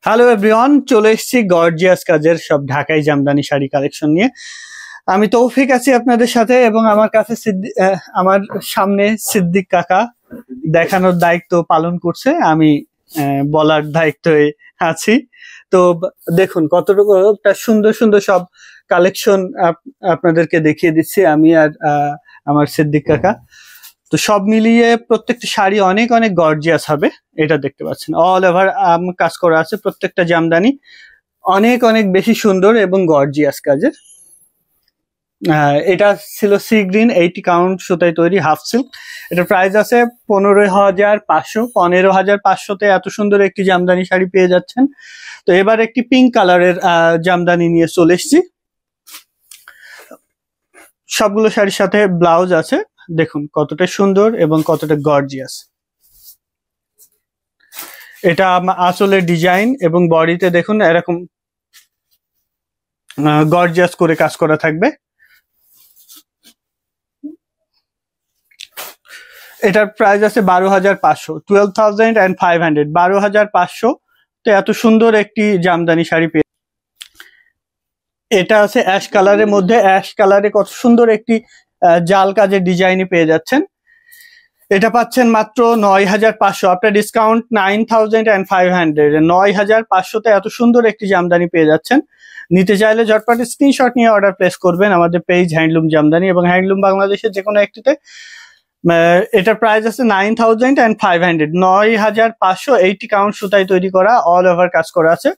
Hello everyone, চলে এসেছি gorgeous কাজের সব ঢাকাই জামদানি শাড়ি কালেকশন নিয়ে। আমি তৌফিক আছি আপনাদের সাথে এবং আমার কাছে আমার সামনে সিদ্দিক কাকা দেখানোর দায়িত্ব পালন করছে, আমি বলার দায়িত্বে আছি। তো দেখুন কতটুকুটা সুন্দর সুন্দর সব কালেকশন আপনাদেরকে দেখিয়ে দিচ্ছি আমি আর আমার সিদ্দিক কাকা। তো সব মিলিয়ে প্রত্যেকটা শাড়ি অনেক অনেক গর্জিয়াস হবে। এটা দেখতে পাচ্ছেন অল ওভার কাজ করা আছে, প্রত্যেকটা জামদানি অনেক অনেক বেশি সুন্দর এবং গর্জিয়াস কাজের। এটা ছিল সি গ্রিন 80 কাউন্ট সুতায় তৈরি হাফ সিল্ক। এটার প্রাইস আছে 15,500। 15,500-তে এত সুন্দর একটি জামদানি শাড়ি পেয়ে যাচ্ছেন। তো এবার একটি পিঙ্ক কালারের জামদানি নিয়ে চলে এসেছি। সবগুলো শাড়ির সাথে ব্লাউজ আছে, দেখুন কতটা সুন্দর এবং কতটা গর্জিয়াস। এটা আসলে ডিজাইন এবং বডিতে দেখুন এরকম গর্জিয়াস করে কাজ করা থাকবে। এটার প্রাইস আছে 12,500, 12,500। 12,500 তো এত সুন্দর একটি জামদানি শাড়ি পেয়ে। এটা আছে অ্যাশ কালারের মধ্যে, অ্যাশ কালারে কত সুন্দর একটি জাল কাজের ডিজাইনই পেয়ে যাচ্ছেন। এটা পাচ্ছেন মাত্র 9,500 আপনার ডিসকাউন্ট 9,500। 9,500-তে এত সুন্দর একটি জামদানি পেয়ে যাচ্ছেন। নিতে চাইলে ঝটপট স্ক্রিনশট নিয়ে অর্ডার প্লেস করবেন আমাদের পেজ হ্যান্ডলুম জামদানি এবং হ্যান্ডলুম বাংলাদেশের যে কোনো একটিতে। এটার প্রাইস আছে 9,500। 9,500 80 কাউন্ট সুতায় তৈরি করা, অল ওভার কাজ করা আছে,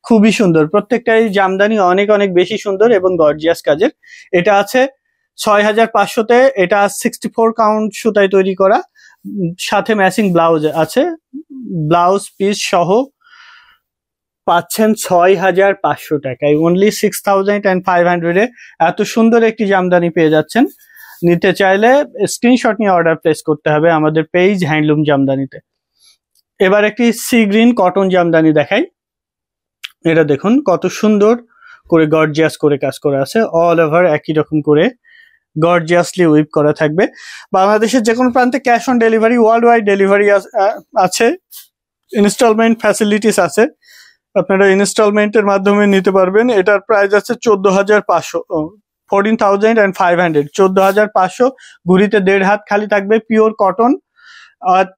খুবই সুন্দর। প্রত্যেকটাই জামদানি অনেক অনেক বেশি সুন্দর এবং গর্জিয়াস কাজের। এটা আছে 6,500-তে। এটা 64 কাউন্ট সুতায় তৈরি করা, সাথে ম্যাচিং ব্লাউজ আছে। ব্লাউজ পিস সহ পাচ্ছেন 6,500 টাকায়, অনলি 6,500-এ এত সুন্দর একটি জামদানি পেয়ে যাচ্ছেন। নিতে চাইলে স্ক্রিনশট নিয়ে অর্ডার প্লেস করতে হবে আমাদের পেজ হ্যান্ডলুম জামদানিতে। এবার একটি সি গ্রিন কটন জামদানি দেখাই। এটা দেখুন কত সুন্দর করে গর্জিয়াস করে কাজ করা আছে, অল ওভার একই রকম করে গর্জিয়াসলি উইপ করা থাকবে। বাংলাদেশের যে কোনো প্রান্তে cash on delivery, world wide delivery আছে, ইনস্টলমেন্ট ফ্যাসিলিটিস আছে, আপনারা ইনস্টলমেন্টের মাধ্যমে নিতে পারবেন। এটার প্রাইস আছে 14,500, 14,500। 14,500, ঘুরিতে 1.5 হাত খালি থাকবে, পিওর কটন।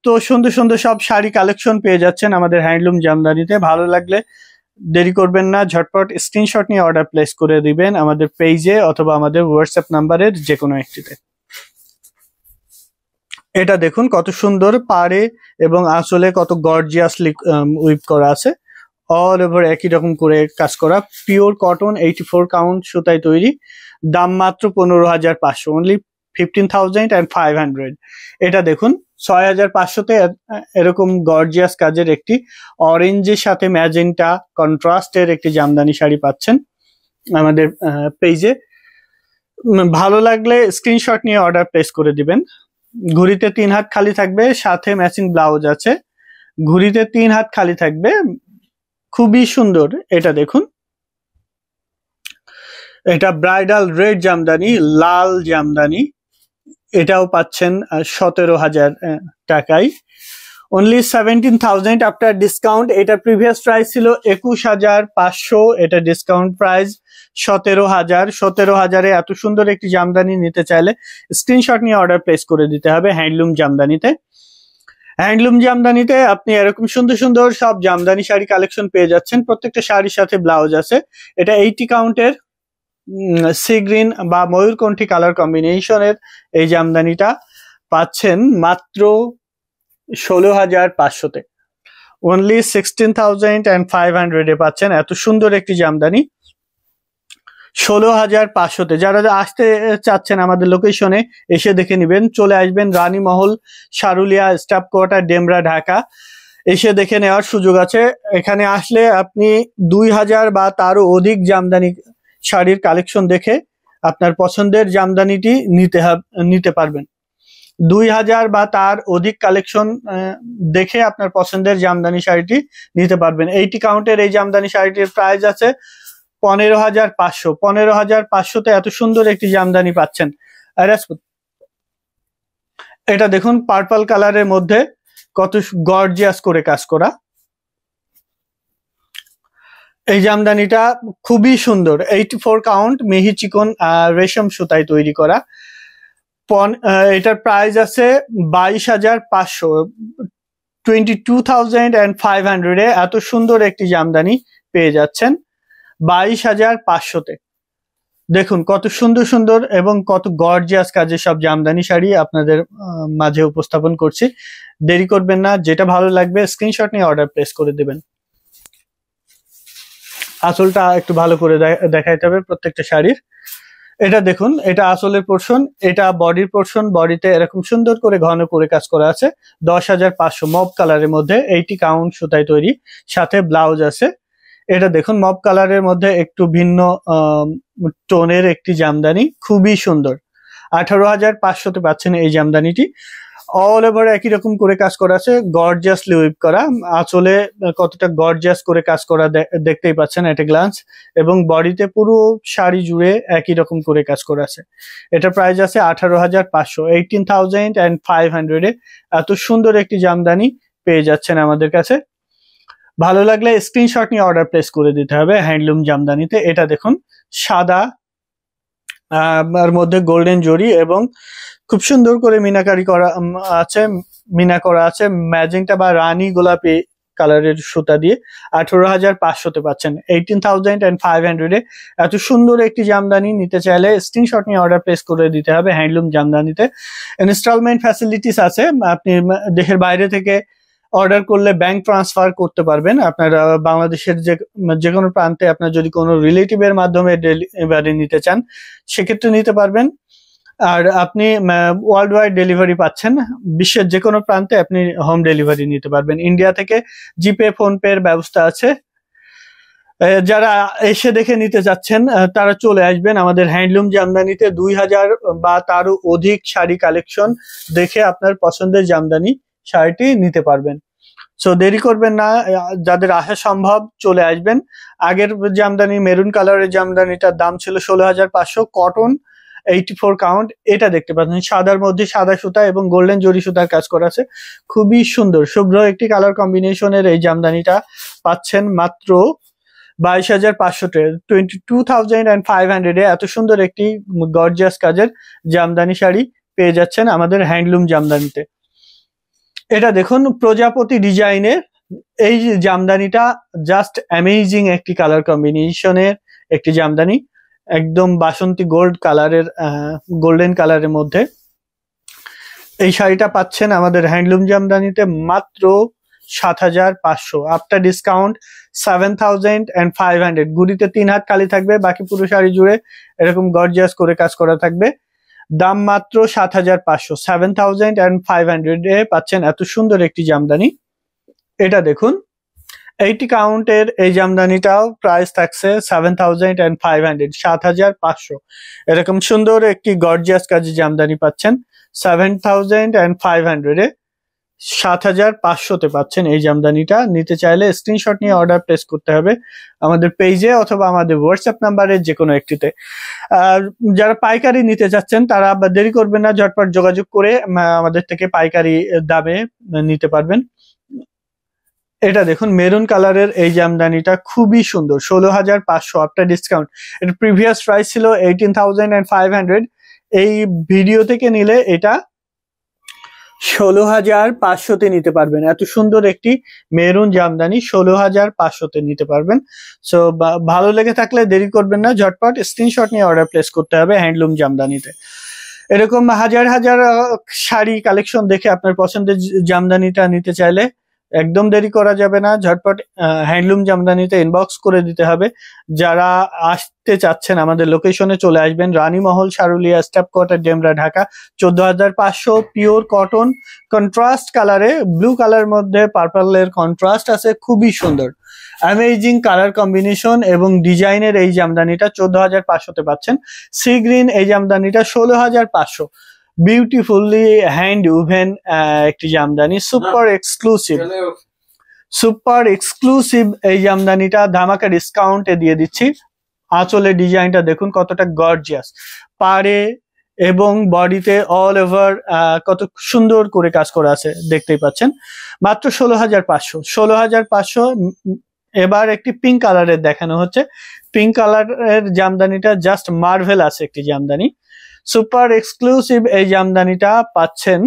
তো সুন্দর সুন্দর সব শাড়ি কালেকশন পেয়ে যাচ্ছেন আমাদের হ্যান্ডলুম জামদানিতে। ভালো লাগলে দেরি করবেন না, ঝটপট স্ক্রিনশট নিয়ে অর্ডার প্লেস করে দিবেন আমাদের পেজে অথবা আমাদের হোয়াটসঅ্যাপ নাম্বারের যে কোনো একটিতে। এটা দেখুন কত সুন্দর পাড়ে এবং আঁচলে কত গর্জিয়াসলি উইপ করা আছে, অল ওভার একই রকম করে কাজ করা, পিওর কটন 84 কাউন্ট সুতায় তৈরি। দাম মাত্র 15,500, অনলি 15,500। এটা দেখুন 6,500-তে এরকম গর্জিয়াস কাজের একটি অরেঞ্জের সাথে ম্যাজেন্টা কন্ট্রাস্টের একটি জামদানি শাড়ি পাচ্ছেন আমাদের পেজে। ভালো লাগলে স্ক্রিনশট নিয়ে অর্ডার প্লেস করে দিবেন। ঘুড়িতে 3 হাত খালি থাকবে, সাথে ম্যাচিং ব্লাউজ আছে। ঘুড়িতে 3 হাত খালি থাকবে, খুবই সুন্দর। এটা দেখুন, এটা ব্রাইডাল রেড জামদানি, লাল জামদানি। এটাও পাচ্ছেন 17,000 টাকায়, অনলি 17,000 আফটার ডিসকাউন্ট। এটা প্রিভিয়াস প্রাইস ছিল 21,500, এটা ডিসকাউন্ট প্রাইস 17,000। 17,000-এ এত সুন্দর একটি জামদানি নিতে চাইলে স্ক্রিনশট নিয়ে অর্ডার প্লেস করে দিতে হবে হ্যান্ডলুম জামদানিতে। হ্যান্ডলুম জামদানিতে আপনি এরকম সুন্দর সুন্দর সব জামদানি শাড়ি কালেকশন পেয়ে যাচ্ছেন, প্রত্যেকটা শাড়ির সাথে ব্লাউজ আছে। এটা 80 কাউন্টের সি গ্রিন বা ময়ূরকণ্ঠী কালার কম্বিনেশনের এই জামদানিটা পাচ্ছেন মাত্র 16,500-তে, অনলি 16,500-এ পাচ্ছেন এত সুন্দর একটি জামদানি 16,500-তে। যারা আসতে চাচ্ছেন আমাদের লোকেশনে এসে দেখে নেবেন, চলে আসবেন রানীমহল, সারুলিয়া, স্টাফ কোয়ার্টার, ডেমরা, ঢাকা। এসে দেখে নেওয়ার সুযোগ আছে। এখানে আসলে আপনি 2,000 বা তারও অধিক জামদানি শাড়ির কালেকশন দেখে আপনার পছন্দের জামদানিটি নিতে পারবেন। 2,000 বা তার অধিক কালেকশন দেখে আপনার পছন্দের জামদানি শাড়িটি নিতে পারবেন। 80 কাউন্টের এই জামদানি শাড়িটির প্রাইস আছে 15,500। 15,500-তে এত সুন্দর একটি জামদানি পাচ্ছেন। এটা দেখুন পার্পল কালারের মধ্যে কত গর্জিয়াস করে কাজ করা, এই জামদানিটা খুবই সুন্দর, 84 কাউন্ট মেহি চিকন রেশম সুতায় তৈরি করা। এটার প্রাইস আছে 22,500, 22,500 এ এত সুন্দর একটি জামদানি পেয়ে যাচ্ছেন 22,500-তে। দেখুন কত সুন্দর সুন্দর এবং কত গর্জিয়াস কাজের সব জামদানি শাড়ি আপনাদের মাঝে উপস্থাপন করছি। দেরি করবেন না, যেটা ভালো লাগবে স্ক্রিনশট নিয়ে অর্ডার প্লেস করে দেবেন। আঁচলটা একটু ভালো করে দেখাইতে হবে প্রত্যেকটা শাড়ির। এটা দেখুন, এটা আঁচলের পোর্শন, এটা বডির পোর্শন। বডিতে এরকম সুন্দর করে ঘন করে কাজ করা আছে 10,500 মব কালারের মধ্যে, 80 কাউন্ট সুতায় তৈরি, সাথে ব্লাউজ আছে। এটা দেখুন মব কালারের মধ্যে একটু ভিন্ন টোনের একটি জামদানি, খুবই সুন্দর। 18,500-তে পাচ্ছেন এই জামদানিটি। অল ওভার একই রকম করে কাজ করা আছে, গর্জিয়াসলি উইভ করা। আঁচলে কতটা গর্জিয়াস করে কাজ করা দেখতেই পাচ্ছেন এট এ গ্লান্স, এবং বডিতে পুরো শাড়ি জুড়ে একই রকম করে কাজ করা আছে। এটা প্রাইস আছে 18,500, 18,500-এ এত সুন্দর একটি জামদানি পেয়ে যাচ্ছেন আমাদের কাছে। ভালো লাগলে স্ক্রিনশট নিয়ে অর্ডার প্লেস করে দিতে হবে হ্যান্ডলুম জামদানিতে। এটা দেখুন সাদা আর মধ্যে গোল্ডেন জরি এবং খুব সুন্দর করে মিনাকারি করা আছে, মিনা করা আছে ম্যাজেন্টা বা রানী গোলাপি কালারের সুতা দিয়ে। 18,500-তে পাচ্ছেন 18,500-এ এত সুন্দর একটি জামদানি নিতে চাইলে স্ক্রিনশট নিয়ে অর্ডার প্লেস করে দিতে হবে হ্যান্ডলুম জামদানিতে। ইনস্টলমেন্ট ফ্যাসিলিটিস আছে, আপনি দেশের বাইরে থেকে অর্ডার করলে ব্যাংক ট্রান্সফার করতে পারবেন। আপনার বাংলাদেশের যে কোনো প্রান্তে আপনার যদি কোনো রিলেটিভের মাধ্যমে ডেলিভারি নিতে চান সেক্ষেত্রে নিতে পারবেন। আর আপনি ওয়ার্ল্ড ওয়াইড ডেলিভারি পাচ্ছেন, বিশ্বের যে কোনো প্রান্তে আপনি হোম ডেলিভারি নিতে পারবেন। ইন্ডিয়া থেকে জিপে ফোনপে এর ব্যবস্থা আছে। যারা এসে দেখে নিতে চাচ্ছেন তারা চলে আসবেন আমাদের হ্যান্ডলুম জামদানিতে। 2,000 বা তারও অধিক শাড়ি কালেকশন দেখে আপনার পছন্দের জামদানি শাড়িটি নিতে পারবেন। সো দেরি করবেন না, যাদের আসা সম্ভব চলে আসবেন। আগের জামদানি মেরুন কালারের জামদানিটার দাম ছিল 16,500, কটন 84 কাউন্ট। এটা দেখতে পাচ্ছেন সাদার মধ্যে সাদা সুতা এবং গোল্ডেন জরি সুতার কাজ করা আছে, খুবই সুন্দর শুভ্র একটি কালার কম্বিনেশনের এই জামদানিটা পাচ্ছেন মাত্র 22,500-তে, 22,500-এ এত সুন্দর একটি গর্জিয়াস কাজের জামদানি শাড়ি পেয়ে যাচ্ছেন আমাদের হ্যান্ডলুম জামদানিতে। এটা দেখুন প্রজাপতি ডিজাইনের এই জামদানিটা জাস্ট অ্যামেজিং একটি কালার কম্বিনেশনের একটি জামদানি, একদম বাসন্তী গোল্ড কালারের গোল্ডেন কালারের মধ্যে এই শাড়িটা পাচ্ছেন আমাদের হ্যান্ডলুম জামদানিতে মাত্র 7,500, আফটার ডিসকাউন্ট 7,500। গুড়িতে 3 হাত খালি থাকবে, বাকি পুরো শাড়ি জুড়ে এরকম গর্জিয়াস করে কাজ করা থাকবে। দাম মাত্র 7,500, 7,500-এ পাচ্ছেন এত সুন্দর একটি জামদানি। এটা দেখুন 80 কাউন্টের এই জামদানিটাও প্রাইস থাকছে 7,500, 7,500। এরকম সুন্দর একটি গর্জিয়াস কাজের জামদানি পাচ্ছেন 7,500-এ, 7,500-তে পাচ্ছেন এই জামদানিটা। নিতে চাইলে স্ক্রিনশট নিয়ে অর্ডার প্লেস করতে হবে আমাদের পেজে অথবা আমাদের হোয়াটসঅ্যাপ নাম্বারের যে কোনো একটিতে। আর যারা পাইকারি নিতে চাচ্ছেন তারা দেরি করবেন না, ঝটপট যোগাযোগ করে আমাদের থেকে পাইকারি দামে নিতে পারবেন। এটা দেখুন মেরুন কালারের এই জামদানিটা খুবই সুন্দর, 16,500 আফটার ডিসকাউন্ট। এর প্রিভিয়াস প্রাইস ছিল 18,500, এই ভিডিও থেকে নিলে এটা 16,500-তে নিতে পারবেন। এত সুন্দর একটি মেরুন জামদানি 16,500-তে নিতে পারবেন। সো ভালো লেগে থাকলে দেরি করবেন না, ঝটপট স্ক্রিনশট নিয়ে অর্ডার প্লেস করতে হবে হ্যান্ডলুম জামদানিতে। এরকম হাজার হাজার শাড়ি কালেকশন দেখে আপনার পছন্দের জামদানিটা নিতে চাইলে একদম দেরি করা যাবে না, ঝটপট হ্যান্ডলুম জামদানিতে ইনবক্স করে দিতে হবে। যারা আসতে চাচ্ছেন আমাদের লোকেশনে চলে আসবেন, Ranimahal, Saruliya, staff quarter, Demra, Dhaka. 14,500 pure cotton, contrast কালারে, ব্লু কালার মধ্যে পার্পলের কন্ট্রাস্ট আছে, খুবই সুন্দর অ্যামেজিং কালার কম্বিনেশন এবং ডিজাইনের এই জামদানিটা 14,500-তে পাচ্ছেন। সি গ্রিন এই জামদানিটা 16,500, বিউটিফুলি হ্যান্ড উভেন একটি জামদানি, সুপার এক্সক্লুসিভ এই জামদানিটা ধামাকা ডিসকাউন্টে দিয়ে দিচ্ছি। আঁচলের ডিজাইনটা দেখুন কতটা গর্জিয়াস, পাড়ে এবং বডিতে অল ওভার কত সুন্দর করে কাজ করা আছে দেখতেই পাচ্ছেন। মাত্র 16,500, 16,500 এবার একটি পিঙ্ক কালারের দেখানো হচ্ছে। পিঙ্ক কালারের জামদানিটা জাস্ট মার্ভেলাস একটি জামদানি, সুপার এক্সক্লুসিভ। এই জামদানিটা পাচ্ছেন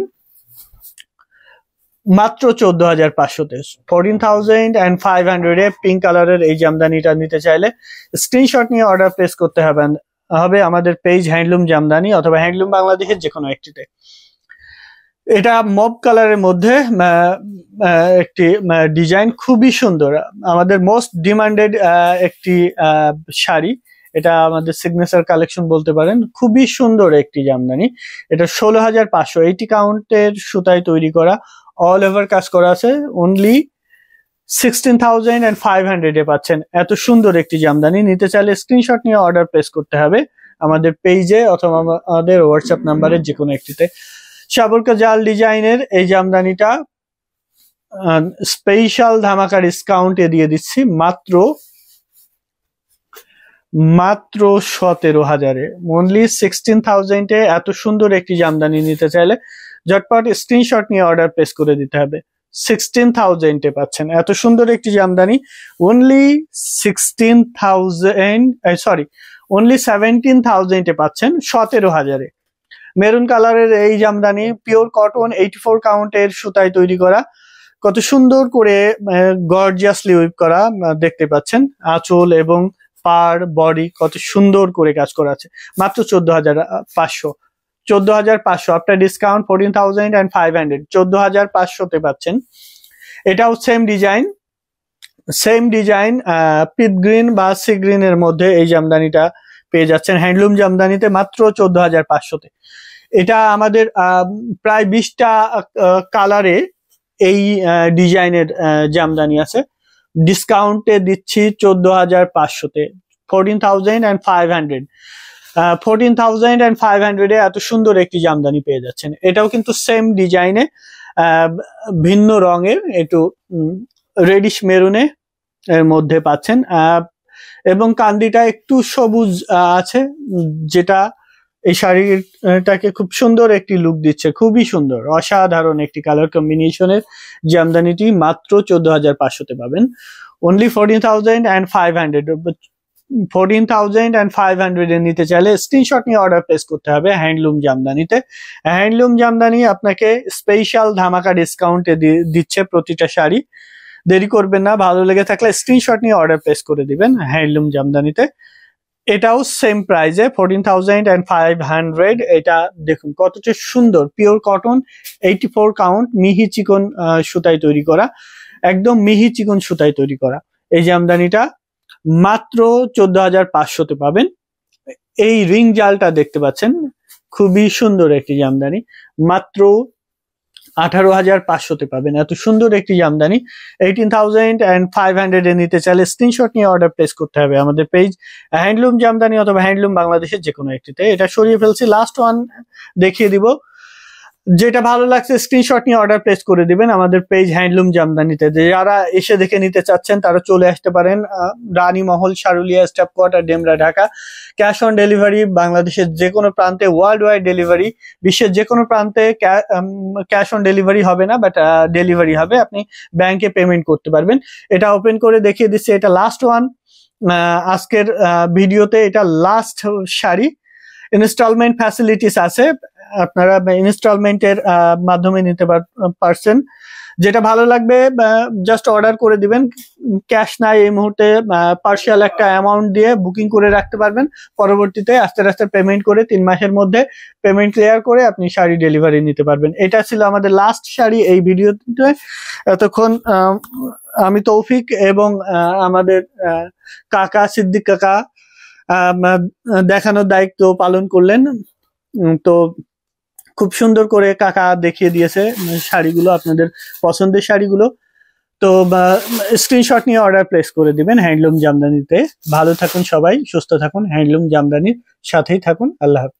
মাত্র 14,500-তে, 14,500-এ পিঙ্ক কালারের এই জামদানিটা নিতে চাইলে স্ক্রিনশট নিয়ে অর্ডার প্লেস করতে হবে আমাদের পেজ হ্যান্ডলুম জামদানি অথবা হ্যান্ডলুম বাংলাদেশের যে কোনো একটিতে। এটা মব কালারের মধ্যে একটি ডিজাইন, খুবই সুন্দর, আমাদের মোস্ট ডিমান্ডেড একটি শাড়ি। এটা আমাদের সিগনেচার কালেকশন বলতে পারেন। খুবই সুন্দর একটি জামদানি। এটা 16,500, 80 কাউন্টের সুতায় তৈরি করা, অল ওভার কাজ করা আছে। অনলি 16,500-এ পাচ্ছেন এত সুন্দর একটি জামদানি। নিতে চাইলে স্ক্রিনশট নিয়ে অর্ডার প্লেস করতে হবে আমাদের পেজে অথবা আমাদের হোয়াটসঅ্যাপ নাম্বারের যে কোনো একটিতে। সাবরকা জাল ডিজাইনের এই জামদানিটা স্পেশাল ধামাকা ডিসকাউন্টে দিয়ে দিচ্ছি মাত্র 17,000-এ, অনলি 16,000-এ এত সুন্দর একটি জামদানি নিতে চাইলে ঝটপট স্ক্রিনশট নিয়ে অর্ডার প্লেস করে দিতে হবে। 16,000-এ পাচ্ছেন এত সুন্দর একটি জামদানি, অনলি 17,000-এ পাচ্ছেন 17,000-এ। মেরুন কালারের এই জামদানি পিওর কটন, 84 কাউন্টের সুতায় তৈরি করা, কত সুন্দর করে গর্জিয়াসলি উইপ করা দেখতে পাচ্ছেন। আঁচল এবং পার বডি কত সুন্দর করে কাজ করা আছে। মাত্র 14,500, 14,500 আফটার ডিসকাউন্ট 14,500, 14,500-তে পাচ্ছেন। এটাও সেম ডিজাইন পিট গ্রিন বা সি গ্রিনের মধ্যে এই জামদানিটা পেয়ে যাচ্ছেন হ্যান্ডলুম জামদানিতে মাত্র 14,500-তে। এটা আমাদের প্রায় 20টা কালারে এই ডিজাইনের জামদানি আছে। ডিসকাউন্টে দিচ্ছি 14,500-তে, 14,500, 14,500-এ এত সুন্দর একটি জামদানি পেয়ে যাচ্ছেন। এটাও কিন্তু সেম ডিজাইনে, ভিন্ন রঙের, একটু রেডিশ মেরুনে এর মধ্যে পাচ্ছেন, এবং কান্দিটা একটু সবুজ আছে, যেটা এই শাড়িটাকে খুব সুন্দর একটি লুক দিচ্ছে। খুবই সুন্দর, অসাধারণ একটি কালার কম্বিনেশনের জামদানিটি মাত্র 14,500-তে পাবেন। অনলি 14,500, 14,500-এ নিতে চাইলে স্ক্রিনশট নিয়ে অর্ডার প্লেস করতে হবে হ্যান্ডলুম জামদানিতে। হ্যান্ডলুম জামদানি আপনাকে স্পেশাল ধামাকা ডিসকাউন্টে দিচ্ছে প্রতিটা শাড়ি। দেরি করবেন না, ভালো লেগে থাকলে স্ক্রিনশট নিয়ে অর্ডার প্লেস করে দিবেন হ্যান্ডলুম জামদানিতে। এটাও সেম প্রাইসে 14,500। এটা দেখুন কতটা সুন্দর, পিওর কটন, 84 কাউন্ট, মিহি চিকন সুতায় তৈরি করা, একদম মিহি চিকন সুতায় তৈরি করা এই জামদানিটা মাত্র 14,500-তে পাবেন। এই রিং জালটা দেখতে পাচ্ছেন, খুবই সুন্দর একটি জামদানি, মাত্র 18,500-তে পাবেন এত সুন্দর একটি জামদানি। 18,500-এ নিতে চাইলে স্ক্রিনশট নিয়ে অর্ডার প্লেস করতে হবে আমাদের পেজ হ্যান্ডলুম জামদানি অথবা হ্যান্ডলুম বাংলাদেশের যে কোনো একটিতে। এটা সরিয়ে ফেলছি, লাস্ট ওয়ান দেখিয়ে দিব। যেটা ভালো লাগছে স্ক্রিনশট নিয়ে অর্ডার প্লেস করে দিবেন আমাদের পেজ হ্যান্ডলুম জামদানিতে। যারা এসে দেখে নিতে চাচ্ছেন তারা চলে আসতে পারেন Ranimahal, Sharulia, staff quarter, Demra, Dhaka. Cash on delivery, বাংলাদেশের যে কোনো প্রান্তে ওয়ার্ল্ড ওয়াইড ডেলিভারি, বিশ্বের যে কোনো প্রান্তে ক্যাশ অন ডেলিভারি হবে না, বাট ডেলিভারি হবে, আপনি ব্যাংকে পেমেন্ট করতে পারবেন। এটা ওপেন করে দেখিয়ে দিচ্ছি, এটা লাস্ট ওয়ান আজকের ভিডিওতে, এটা লাস্ট শাড়ি। ইনস্টলমেন্ট ফ্যাসিলিটিস আছে, আপনারা ইনস্টলমেন্টের মাধ্যমে নিতে পারছেন। যেটা ভালো লাগবে জাস্ট অর্ডার করে দিবেন, ক্যাশ নাই এই মুহূর্তে, পার্শিয়াল একটা অ্যামাউন্ট দিয়ে বুকিং করে রাখতে পারবেন। পরবর্তীতে আস্তে আস্তে পেমেন্ট করে 3 মাসের মধ্যে পেমেন্ট ক্লিয়ার করে আপনি শাড়ি ডেলিভারি নিতে পারবেন। এটা ছিল আমাদের লাস্ট শাড়ি এই ভিডিওতে। এতক্ষণ আমি তৌফিক এবং আমাদের কাকা সিদ্দিক কাকা দেখানোর দায়িত্ব পালন করলেন। তো খুব সুন্দর করে কাকা দেখিয়ে দিয়েছে শাড়িগুলো, আপনাদের পছন্দের শাড়িগুলো। তো স্ক্রিনশট নিয়ে অর্ডার প্লেস করে দিবেন হ্যান্ডলুম জামদানিতে। ভালো থাকুন সবাই, সুস্থ থাকুন, হ্যান্ডলুম জামদানির সাথেই থাকুন। আল্লাহ হাফেজ।